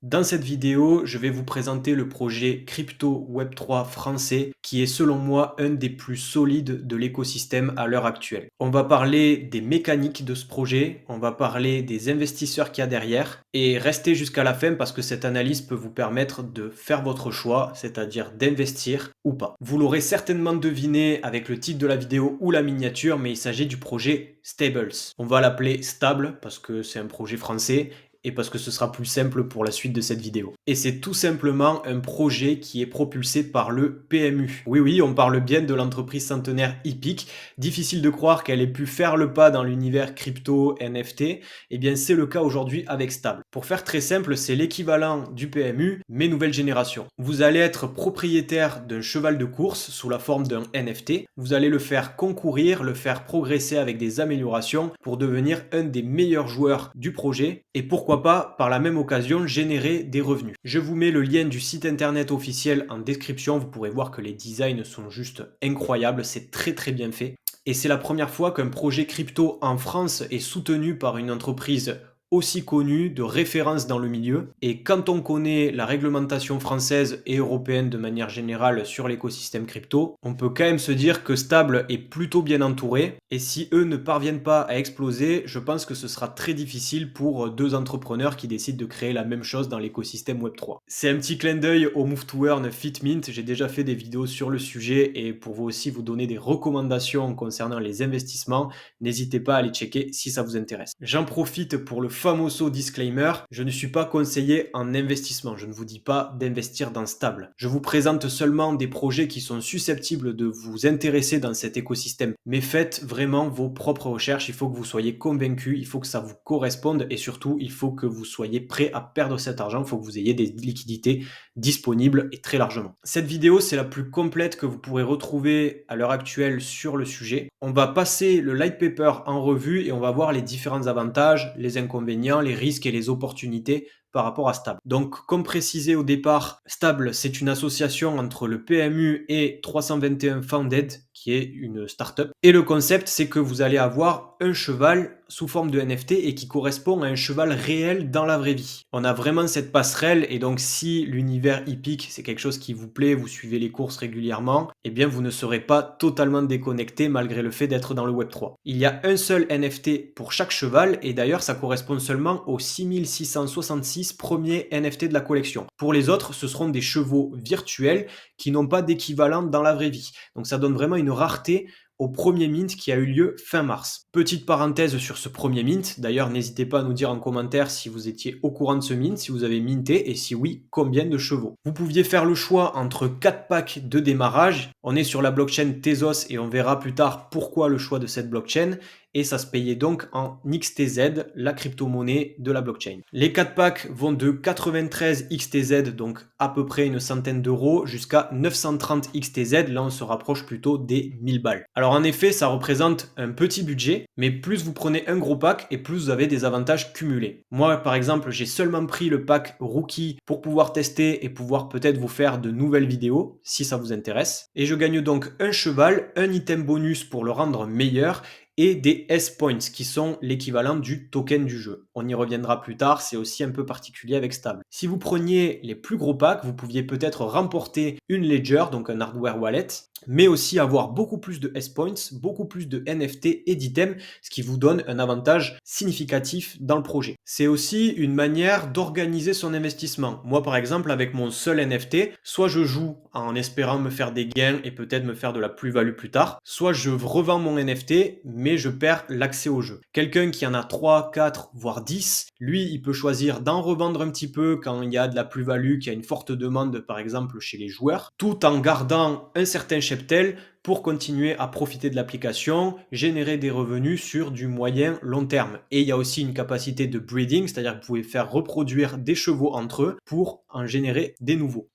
Dans cette vidéo, je vais vous présenter le projet Crypto Web3 français qui est selon moi un des plus solides de l'écosystème à l'heure actuelle. On va parler des mécaniques de ce projet, on va parler des investisseurs qu'il y a derrière et restez jusqu'à la fin parce que cette analyse peut vous permettre de faire votre choix, c'est-à-dire d'investir ou pas. Vous l'aurez certainement deviné avec le titre de la vidéo ou la miniature, mais il s'agit du projet Stables. On va l'appeler Stable parce que c'est un projet français et parce que ce sera plus simple pour la suite de cette vidéo. Et c'est tout simplement un projet qui est propulsé par le PMU. Oui, oui, on parle bien de l'entreprise centenaire Hippiq. Difficile de croire qu'elle ait pu faire le pas dans l'univers crypto, NFT. Eh bien, c'est le cas aujourd'hui avec Stable. Pour faire très simple, c'est l'équivalent du PMU, mais nouvelle génération. Vous allez être propriétaire d'un cheval de course sous la forme d'un NFT. Vous allez le faire concourir, le faire progresser avec des améliorations pour devenir un des meilleurs joueurs du projet et pourquoi pas par la même occasion générer des revenus. Je vous mets le lien du site internet officiel en description, vous pourrez voir que les designs sont juste incroyables, c'est très bien fait. Et c'est la première fois qu'un projet crypto en France est soutenu par une entreprise aussi connue, de référence dans le milieu. Et quand on connaît la réglementation française et européenne de manière générale sur l'écosystème crypto, on peut quand même se dire que Stable est plutôt bien entouré. Et si eux ne parviennent pas à exploser, je pense que ce sera très difficile pour deux entrepreneurs qui décident de créer la même chose dans l'écosystème Web3. C'est un petit clin d'œil au Move to Earn Fitmint. J'ai déjà fait des vidéos sur le sujet et pour vous aussi vous donner des recommandations concernant les investissements, n'hésitez pas à les checker si ça vous intéresse. J'en profite pour le famoso disclaimer, je ne suis pas conseiller en investissement, je ne vous dis pas d'investir dans Stable. Je vous présente seulement des projets qui sont susceptibles de vous intéresser dans cet écosystème. Mais faites vraiment vos propres recherches, il faut que vous soyez convaincu, il faut que ça vous corresponde et surtout il faut que vous soyez prêt à perdre cet argent, il faut que vous ayez des liquidités disponibles et très largement. Cette vidéo c'est la plus complète que vous pourrez retrouver à l'heure actuelle sur le sujet. On va passer le light paper en revue et on va voir les différents avantages, les inconvénients, les risques et les opportunités par rapport à Stable. Donc, comme précisé au départ, Stable, c'est une association entre le PMU et 321 Founded, qui est une startup. Et le concept, c'est que vous allez avoir un cheval sous forme de NFT et qui correspond à un cheval réel dans la vraie vie. On a vraiment cette passerelle et donc si l'univers hippique, c'est quelque chose qui vous plaît, vous suivez les courses régulièrement, eh bien vous ne serez pas totalement déconnecté malgré le fait d'être dans le Web3. Il y a un seul NFT pour chaque cheval et d'ailleurs ça correspond seulement aux 6666 premiers NFT de la collection. Pour les autres, ce seront des chevaux virtuels qui n'ont pas d'équivalent dans la vraie vie. Donc ça donne vraiment une rareté au premier mint qui a eu lieu fin mars. Petite parenthèse sur ce premier mint, d'ailleurs n'hésitez pas à nous dire en commentaire si vous étiez au courant de ce mint, si vous avez minté et si oui, combien de chevaux. Vous pouviez faire le choix entre 4 packs de démarrage, on est sur la blockchain Tezos et on verra plus tard pourquoi le choix de cette blockchain, et ça se payait donc en XTZ, la crypto-monnaie de la blockchain. Les 4 packs vont de 93 XTZ, donc à peu près une centaine d'euros, jusqu'à 930 XTZ, là on se rapproche plutôt des 1000 balles. Alors en effet, ça représente un petit budget, mais plus vous prenez un gros pack et plus vous avez des avantages cumulés. Moi par exemple, j'ai seulement pris le pack Rookie pour pouvoir tester et pouvoir peut-être vous faire de nouvelles vidéos, si ça vous intéresse. Et je gagne donc un cheval, un item bonus pour le rendre meilleur, et des S-Points qui sont l'équivalent du token du jeu. On y reviendra plus tard, c'est aussi un peu particulier avec Stable. Si vous preniez les plus gros packs, vous pouviez peut-être remporter une Ledger, donc un hardware wallet, mais aussi avoir beaucoup plus de S-Points, beaucoup plus de NFT et d'items, ce qui vous donne un avantage significatif dans le projet. C'est aussi une manière d'organiser son investissement. Moi par exemple, avec mon seul NFT, soit je joue en espérant me faire des gains et peut-être me faire de la plus-value plus tard, soit je revends mon NFT, mais je perds l'accès au jeu. Quelqu'un qui en a 3, 4, voire 10, lui, il peut choisir d'en revendre un petit peu quand il y a de la plus-value, qu'il y a une forte demande, par exemple, chez les joueurs, tout en gardant un certain cheptel pour continuer à profiter de l'application, générer des revenus sur du moyen long terme. Et il y a aussi une capacité de breeding, c'est-à-dire que vous pouvez faire reproduire des chevaux entre eux pour en générer des nouveaux.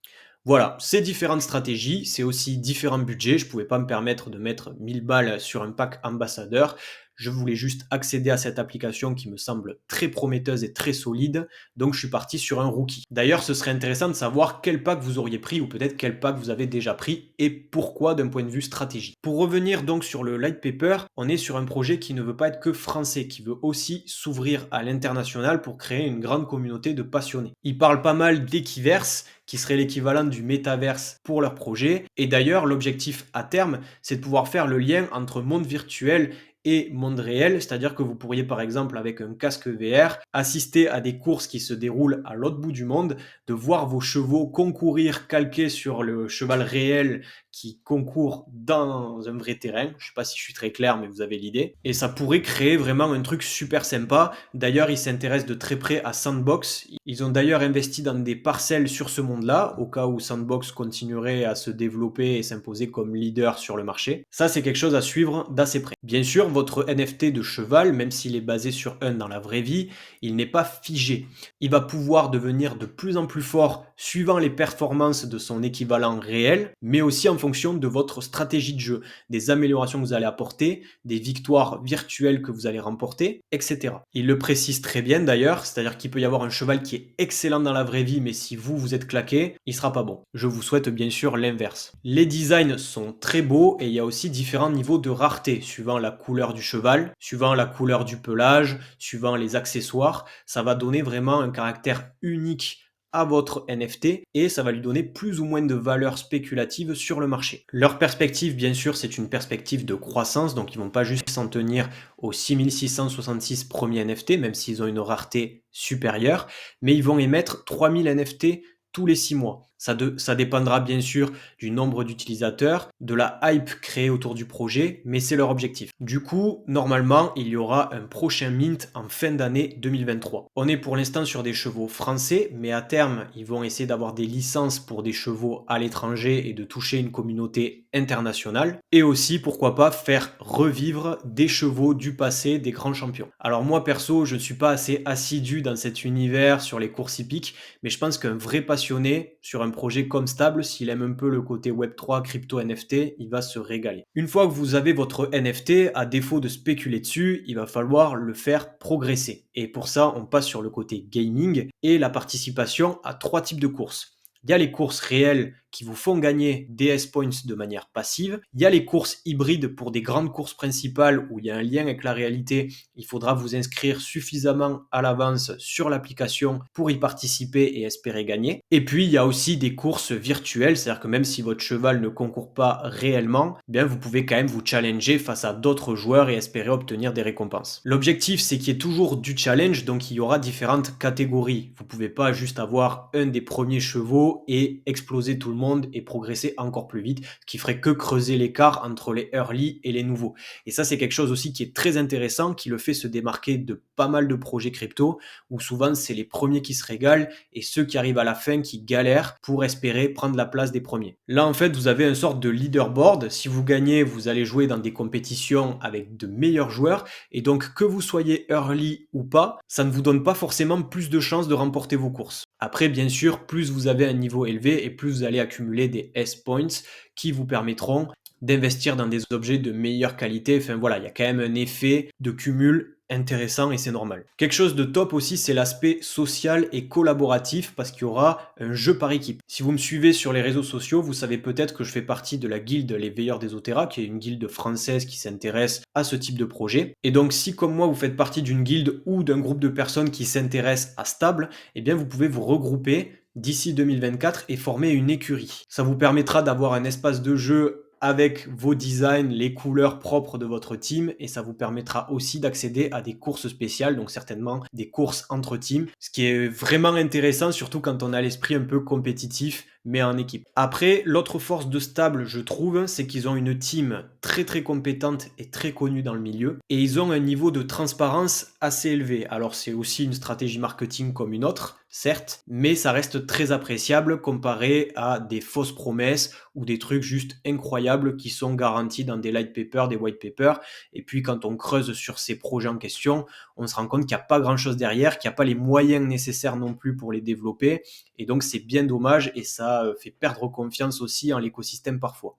Voilà, c'est différentes stratégies, c'est aussi différents budgets. Je ne pouvais pas me permettre de mettre 1000 balles sur un pack ambassadeur. Je voulais juste accéder à cette application qui me semble très prometteuse et très solide, donc je suis parti sur un rookie. D'ailleurs, ce serait intéressant de savoir quel pack vous auriez pris ou peut-être quel pack vous avez déjà pris et pourquoi d'un point de vue stratégique. Pour revenir donc sur le Light Paper, on est sur un projet qui ne veut pas être que français, qui veut aussi s'ouvrir à l'international pour créer une grande communauté de passionnés. Ils parlent pas mal d'Equiverse, qui serait l'équivalent du métaverse pour leur projet. Et d'ailleurs, l'objectif à terme, c'est de pouvoir faire le lien entre monde virtuel et monde réel, c'est-à-dire que vous pourriez par exemple avec un casque VR assister à des courses qui se déroulent à l'autre bout du monde, de voir vos chevaux concourir calqués sur le cheval réel qui concourt dans un vrai terrain. Je sais pas si je suis très clair, mais vous avez l'idée. Et ça pourrait créer vraiment un truc super sympa. D'ailleurs, ils s'intéressent de très près à Sandbox. Ils ont d'ailleurs investi dans des parcelles sur ce monde-là, au cas où Sandbox continuerait à se développer et s'imposer comme leader sur le marché. Ça, c'est quelque chose à suivre d'assez près. Bien sûr, votre NFT de cheval, même s'il est basé sur un dans la vraie vie, il n'est pas figé. Il va pouvoir devenir de plus en plus fort suivant les performances de son équivalent réel, mais aussi en fonction de votre stratégie de jeu, des améliorations que vous allez apporter, des victoires virtuelles que vous allez remporter, etc. Il le précise très bien d'ailleurs, c'est-à-dire qu'il peut y avoir un cheval qui est excellent dans la vraie vie, mais si vous êtes claqué, il sera pas bon. Je vous souhaite bien sûr l'inverse. Les designs sont très beaux et il y a aussi différents niveaux de rareté, suivant la couleur du cheval, suivant la couleur du pelage, suivant les accessoires. Ça va donner vraiment un caractère unique à votre NFT et ça va lui donner plus ou moins de valeur spéculative sur le marché. Leur perspective, bien sûr, c'est une perspective de croissance, donc ils vont pas juste s'en tenir aux 6666 premiers NFT, même s'ils ont une rareté supérieure, mais ils vont émettre 3000 NFT tous les 6 mois. Ça dépendra bien sûr du nombre d'utilisateurs, de la hype créée autour du projet, mais c'est leur objectif. Du coup, normalement, il y aura un prochain mint en fin d'année 2023. On est pour l'instant sur des chevaux français, mais à terme, ils vont essayer d'avoir des licences pour des chevaux à l'étranger et de toucher une communauté internationale. Et aussi, pourquoi pas, faire revivre des chevaux du passé, des grands champions. Alors moi, perso, je ne suis pas assez assidu dans cet univers sur les courses hippiques, mais je pense qu'un vrai passionné sur un projet comme Stable, s'il aime un peu le côté Web3, crypto NFT, il va se régaler. Une fois que vous avez votre NFT, à défaut de spéculer dessus, il va falloir le faire progresser. Et pour ça, on passe sur le côté gaming et la participation à 3 types de courses. Il y a les courses réelles qui vous font gagner des S-Points de manière passive. Il y a les courses hybrides pour des grandes courses principales où il y a un lien avec la réalité. Il faudra vous inscrire suffisamment à l'avance sur l'application pour y participer et espérer gagner. Et puis, il y a aussi des courses virtuelles, c'est-à-dire que même si votre cheval ne concourt pas réellement, bien vous pouvez quand même vous challenger face à d'autres joueurs et espérer obtenir des récompenses. L'objectif, c'est qu'il y ait toujours du challenge, donc il y aura différentes catégories. Vous ne pouvez pas juste avoir un des premiers chevaux et exploser tout le monde et progresser encore plus vite, ce qui ferait que creuser l'écart entre les early et les nouveaux. Et ça, c'est quelque chose aussi qui est très intéressant, qui le fait se démarquer de pas mal de projets crypto, où souvent c'est les premiers qui se régalent et ceux qui arrivent à la fin qui galèrent pour espérer prendre la place des premiers. Là, en fait, vous avez une sorte de leaderboard. Si vous gagnez, vous allez jouer dans des compétitions avec de meilleurs joueurs, et donc que vous soyez early ou pas, ça ne vous donne pas forcément plus de chances de remporter vos courses. Après, bien sûr, plus vous avez un niveau élevé et plus vous allez accumuler des S-Points qui vous permettront d'investir dans des objets de meilleure qualité. Enfin voilà, il y a quand même un effet de cumul intéressant et c'est normal. Quelque chose de top aussi, c'est l'aspect social et collaboratif parce qu'il y aura un jeu par équipe. Si vous me suivez sur les réseaux sociaux, vous savez peut-être que je fais partie de la guilde Les Veilleurs des Otera, qui est une guilde française qui s'intéresse à ce type de projet. Et donc si comme moi vous faites partie d'une guilde ou d'un groupe de personnes qui s'intéressent à Stable, eh bien vous pouvez vous regrouper d'ici 2024 et former une écurie. Ça vous permettra d'avoir un espace de jeu avec vos designs, les couleurs propres de votre team et ça vous permettra aussi d'accéder à des courses spéciales, donc certainement des courses entre teams, ce qui est vraiment intéressant, surtout quand on a l'esprit un peu compétitif, mais en équipe. Après, l'autre force de Stable, je trouve, c'est qu'ils ont une team très très compétente et très connue dans le milieu et ils ont un niveau de transparence assez élevé. Alors c'est aussi une stratégie marketing comme une autre, certes, mais ça reste très appréciable comparé à des fausses promesses ou des trucs juste incroyables qui sont garantis dans des light papers, des white papers. Et puis quand on creuse sur ces projets en question, on se rend compte qu'il n'y a pas grand chose derrière, qu'il n'y a pas les moyens nécessaires non plus pour les développer. Et donc c'est bien dommage et ça fait perdre confiance aussi en l'écosystème parfois.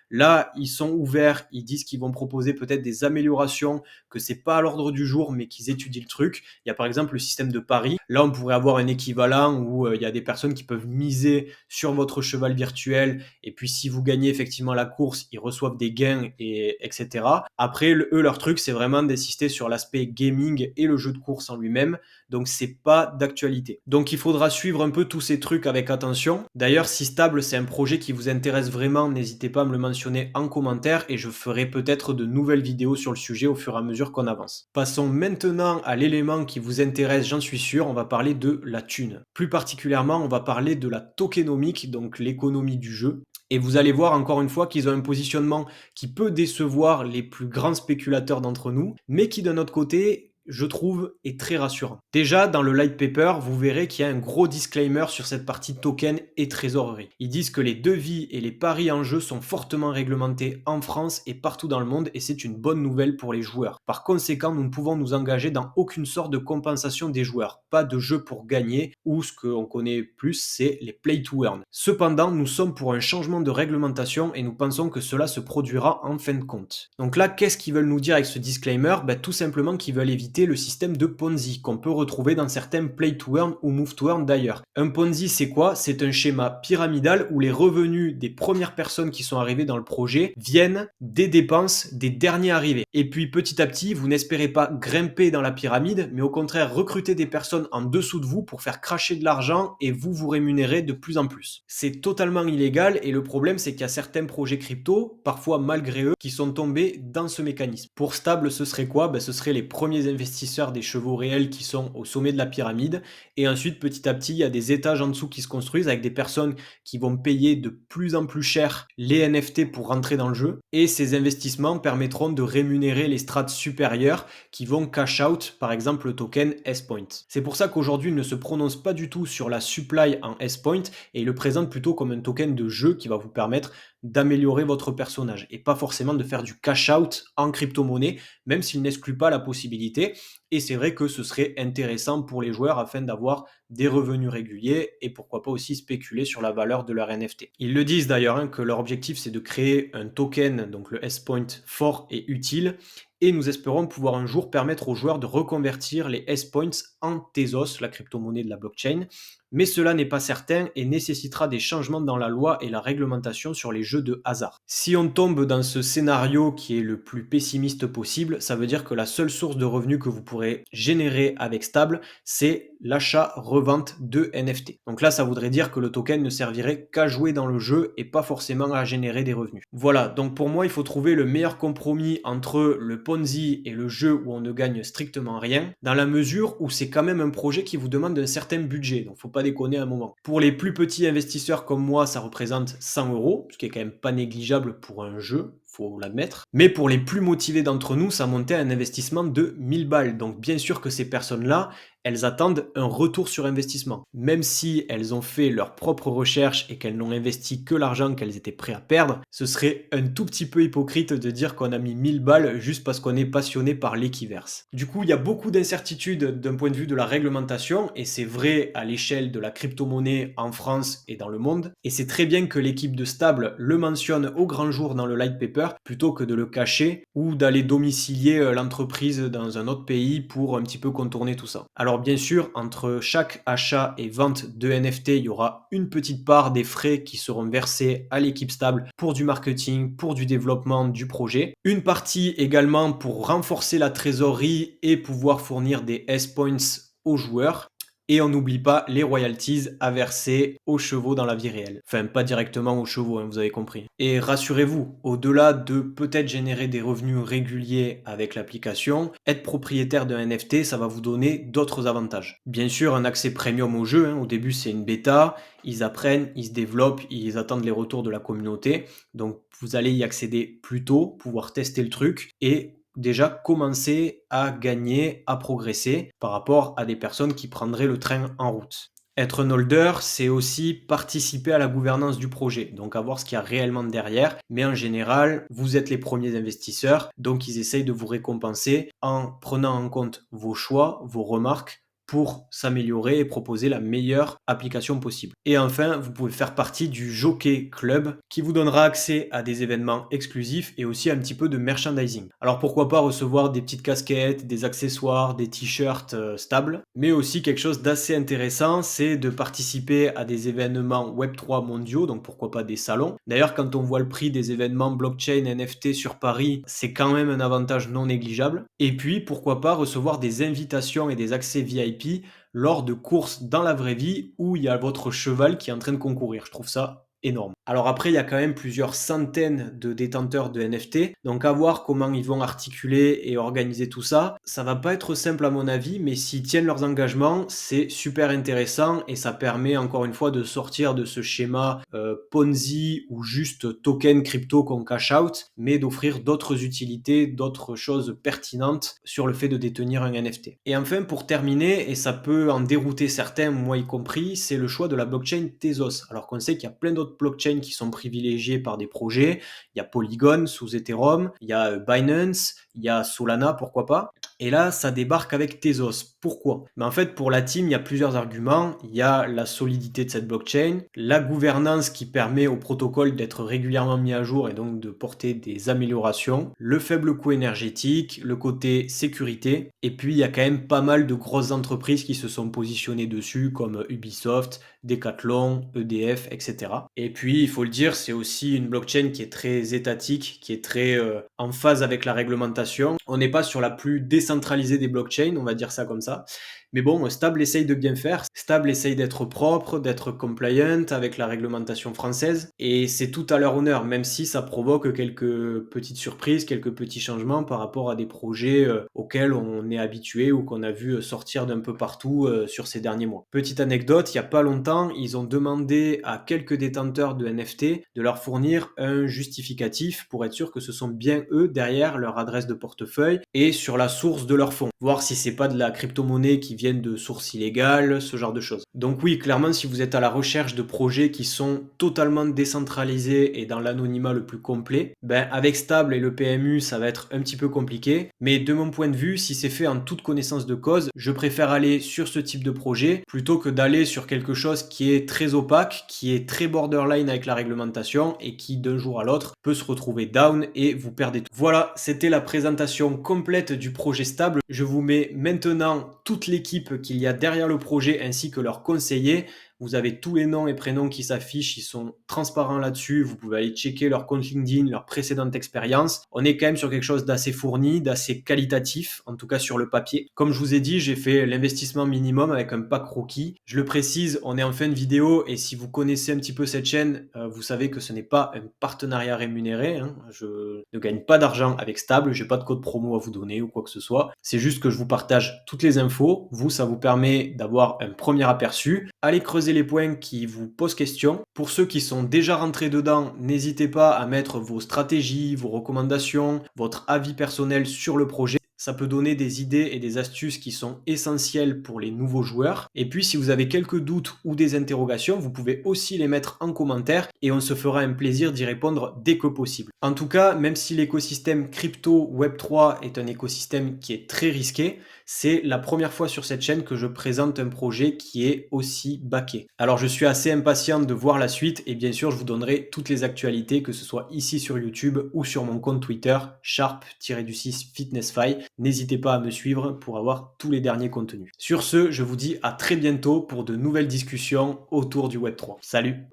Là, ils sont ouverts, ils disent qu'ils vont proposer peut-être des améliorations, que c'est pas à l'ordre du jour, mais qu'ils étudient le truc. Il y a par exemple le système de paris. Là, on pourrait avoir un équivalent où il y a des personnes qui peuvent miser sur votre cheval virtuel et puis si vous gagnez effectivement la course, ils reçoivent des gains et etc. Après, eux, leur truc, c'est vraiment d'insister sur l'aspect gaming et le jeu de course en lui-même. Donc c'est pas d'actualité. Donc il faudra suivre un peu tous ces trucs avec attention. D'ailleurs, si Stable c'est un projet qui vous intéresse vraiment, n'hésitez pas à me le mentionner en commentaire et je ferai peut-être de nouvelles vidéos sur le sujet au fur et à mesure qu'on avance. Passons maintenant à l'élément qui vous intéresse, j'en suis sûr, on va parler de la thune. Plus particulièrement, on va parler de la tokenomique, donc l'économie du jeu. Et vous allez voir encore une fois qu'ils ont un positionnement qui peut décevoir les plus grands spéculateurs d'entre nous, mais qui d'un autre côté, je trouve, est très rassurant. Déjà, dans le light paper, vous verrez qu'il y a un gros disclaimer sur cette partie token et trésorerie. Ils disent que les devis et les paris en jeu sont fortement réglementés en France et partout dans le monde et c'est une bonne nouvelle pour les joueurs. Par conséquent, nous ne pouvons nous engager dans aucune sorte de compensation des joueurs. Pas de jeu pour gagner ou ce qu'on connaît plus, c'est les play to earn. Cependant, nous sommes pour un changement de réglementation et nous pensons que cela se produira en fin de compte. Donc là, qu'est-ce qu'ils veulent nous dire avec ce disclaimer? Tout simplement qu'ils veulent éviter le système de Ponzi qu'on peut retrouver dans certains play to earn ou move to earn d'ailleurs. Un Ponzi, c'est quoi? C'est un schéma pyramidal où les revenus des premières personnes qui sont arrivées dans le projet viennent des dépenses des derniers arrivés. Et puis petit à petit, vous n'espérez pas grimper dans la pyramide, mais au contraire recruter des personnes en dessous de vous pour faire cracher de l'argent et vous rémunérez de plus en plus. C'est totalement illégal et le problème c'est qu'il y a certains projets crypto, parfois malgré eux, qui sont tombés dans ce mécanisme. Pour Stable, ce serait quoi? Ce serait les premiers investisseurs des chevaux réels qui sont au sommet de la pyramide et ensuite petit à petit, il y a des étages en dessous qui se construisent avec des personnes qui vont payer de plus en plus cher les NFT pour rentrer dans le jeu et ces investissements permettront de rémunérer les strates supérieures qui vont cash out par exemple le token S-Point. C'est pour ça qu'aujourd'hui il ne se prononce pas du tout sur la supply en S-Point et il le présente plutôt comme un token de jeu qui va vous permettre d'améliorer votre personnage et pas forcément de faire du cash out en crypto-monnaie, même s'il n'exclut pas la possibilité. Et c'est vrai que ce serait intéressant pour les joueurs afin d'avoir des revenus réguliers et pourquoi pas aussi spéculer sur la valeur de leur NFT. Ils le disent d'ailleurs que leur objectif c'est de créer un token, donc le S-Point fort et utile, et nous espérons pouvoir un jour permettre aux joueurs de reconvertir les S-Points en Tezos, la crypto-monnaie de la blockchain. Mais cela n'est pas certain et nécessitera des changements dans la loi et la réglementation sur les jeux de hasard. Si on tombe dans ce scénario qui est le plus pessimiste possible, ça veut dire que la seule source de revenus que vous pourrez générer avec Stable, c'est l'achat-revente de NFT. Donc là, ça voudrait dire que le token ne servirait qu'à jouer dans le jeu et pas forcément à générer des revenus. Voilà, donc pour moi, il faut trouver le meilleur compromis entre le Ponzi et le jeu où on ne gagne strictement rien, dans la mesure où c'est quand même un projet qui vous demande un certain budget, donc faut pas déconner à un moment. Pour les plus petits investisseurs comme moi, ça représente 100 euros, ce qui est quand même pas négligeable pour un jeu, faut l'admettre. Mais pour les plus motivés d'entre nous, ça montait à un investissement de 1000 balles. Donc bien sûr que ces personnes-là, elles attendent un retour sur investissement. Même si elles ont fait leurs propres recherches et qu'elles n'ont investi que l'argent qu'elles étaient prêtes à perdre, ce serait un tout petit peu hypocrite de dire qu'on a mis 1000 balles juste parce qu'on est passionné par l'équiverse. Du coup, il y a beaucoup d'incertitudes d'un point de vue de la réglementation et c'est vrai à l'échelle de la crypto-monnaie en France et dans le monde. Et c'est très bien que l'équipe de Stable le mentionne au grand jour dans le light paper plutôt que de le cacher ou d'aller domicilier l'entreprise dans un autre pays pour un petit peu contourner tout ça. Alors bien sûr, entre chaque achat et vente de NFT, il y aura une petite part des frais qui seront versés à l'équipe Stable pour du marketing, pour du développement du projet. Une partie également pour renforcer la trésorerie et pouvoir fournir des S-Points aux joueurs. Et on n'oublie pas les royalties à verser aux chevaux dans la vie réelle. Enfin, pas directement aux chevaux, vous avez compris. Et rassurez-vous, au-delà de peut-être générer des revenus réguliers avec l'application, être propriétaire d'un NFT, ça va vous donner d'autres avantages. Bien sûr, un accès premium au jeu, au début c'est une bêta, ils apprennent, ils se développent, ils attendent les retours de la communauté. Donc vous allez y accéder plus tôt, pouvoir tester le truc et déjà commencer à gagner, à progresser par rapport à des personnes qui prendraient le train en route. Être un holder, c'est aussi participer à la gouvernance du projet, donc avoir ce qu'il y a réellement derrière. Mais en général, vous êtes les premiers investisseurs, donc ils essayent de vous récompenser en prenant en compte vos choix, vos remarques, pour s'améliorer et proposer la meilleure application possible. Et enfin, vous pouvez faire partie du Jockey Club qui vous donnera accès à des événements exclusifs et aussi un petit peu de merchandising. Alors pourquoi pas recevoir des petites casquettes, des accessoires, des t-shirts stables, mais aussi quelque chose d'assez intéressant, c'est de participer à des événements Web3 mondiaux, donc pourquoi pas des salons. D'ailleurs, quand on voit le prix des événements blockchain NFT sur Paris, c'est quand même un avantage non négligeable. Et puis, pourquoi pas recevoir des invitations et des accès VIP lors de courses dans la vraie vie où il y a votre cheval qui est en train de concourir. Je trouve ça énorme. Alors après, il y a quand même plusieurs centaines de détenteurs de NFT, donc à voir comment ils vont articuler et organiser tout ça. Ça va pas être simple à mon avis, mais s'ils tiennent leurs engagements, c'est super intéressant et ça permet encore une fois de sortir de ce schéma Ponzi ou juste token crypto qu'on cash out, mais d'offrir d'autres utilités, d'autres choses pertinentes sur le fait de détenir un NFT. Et enfin, pour terminer, et ça peut en dérouter certains, moi y compris, c'est le choix de la blockchain Tezos. Alors qu'on sait qu'il y a plein d'autres blockchains qui sont privilégiés par des projets. Il y a Polygon sous Ethereum, il y a Binance, il y a Solana, pourquoi pas. Et là, ça débarque avec Tezos. Pourquoi? En fait, pour la team, il y a plusieurs arguments. Il y a la solidité de cette blockchain, la gouvernance qui permet au protocole d'être régulièrement mis à jour et donc de porter des améliorations, le faible coût énergétique, le côté sécurité. Et puis, il y a quand même pas mal de grosses entreprises qui se sont positionnées dessus, comme Ubisoft, Decathlon, EDF, etc. Et puis, il faut le dire, c'est aussi une blockchain qui est très étatique, qui est très en phase avec la réglementation. On n'est pas sur la plus décentralisée des blockchains, on va dire ça comme ça. Mais bon, Stable essaye de bien faire. Stable essaye d'être propre, d'être compliant avec la réglementation française. Et c'est tout à leur honneur, même si ça provoque quelques petites surprises, quelques petits changements par rapport à des projets auxquels on est habitué ou qu'on a vu sortir d'un peu partout sur ces derniers mois. Petite anecdote, il n'y a pas longtemps, ils ont demandé à quelques détenteurs de NFT de leur fournir un justificatif pour être sûr que ce sont bien eux derrière leur adresse de portefeuille et sur la source de leur fonds. Voir si c'est pas de la crypto-monnaie qui viennent de sources illégales, ce genre de choses. Donc oui, clairement, si vous êtes à la recherche de projets qui sont totalement décentralisés et dans l'anonymat le plus complet, avec Stable et le PMU, ça va être un petit peu compliqué. Mais de mon point de vue, si c'est fait en toute connaissance de cause, je préfère aller sur ce type de projet plutôt que d'aller sur quelque chose qui est très opaque, qui est très borderline avec la réglementation et qui d'un jour à l'autre peut se retrouver down et vous perdez tout. Voilà, c'était la présentation complète du projet Stable. Je vous mets maintenant toute l'équipe qu'il y a derrière le projet ainsi que leurs conseillers. Vous avez tous les noms et prénoms qui s'affichent, ils sont transparents là-dessus. Vous pouvez aller checker leur compte LinkedIn, leur précédente expérience. On est quand même sur quelque chose d'assez fourni, d'assez qualitatif, en tout cas sur le papier. Comme je vous ai dit, j'ai fait l'investissement minimum avec un pack rookie. Je le précise, on est en fin de vidéo et si vous connaissez un petit peu cette chaîne, vous savez que ce n'est pas un partenariat rémunéré. Je ne gagne pas d'argent avec Stable, j'ai pas de code promo à vous donner ou quoi que ce soit. C'est juste que je vous partage toutes les infos. Vous, ça vous permet d'avoir un premier aperçu. Allez creuser les points qui vous posent question. Pour ceux qui sont déjà rentrés dedans, n'hésitez pas à mettre vos stratégies, vos recommandations, votre avis personnel sur le projet. Ça peut donner des idées et des astuces qui sont essentielles pour les nouveaux joueurs. Et puis, si vous avez quelques doutes ou des interrogations, vous pouvez aussi les mettre en commentaire et on se fera un plaisir d'y répondre dès que possible. En tout cas, même si l'écosystème crypto Web3 est un écosystème qui est très risqué, c'est la première fois sur cette chaîne que je présente un projet qui est aussi backé. Alors, je suis assez impatient de voir la suite et bien sûr, je vous donnerai toutes les actualités, que ce soit ici sur YouTube ou sur mon compte Twitter, sharp-fitnessfy. N'hésitez pas à me suivre pour avoir tous les derniers contenus. Sur ce, je vous dis à très bientôt pour de nouvelles discussions autour du Web3. Salut!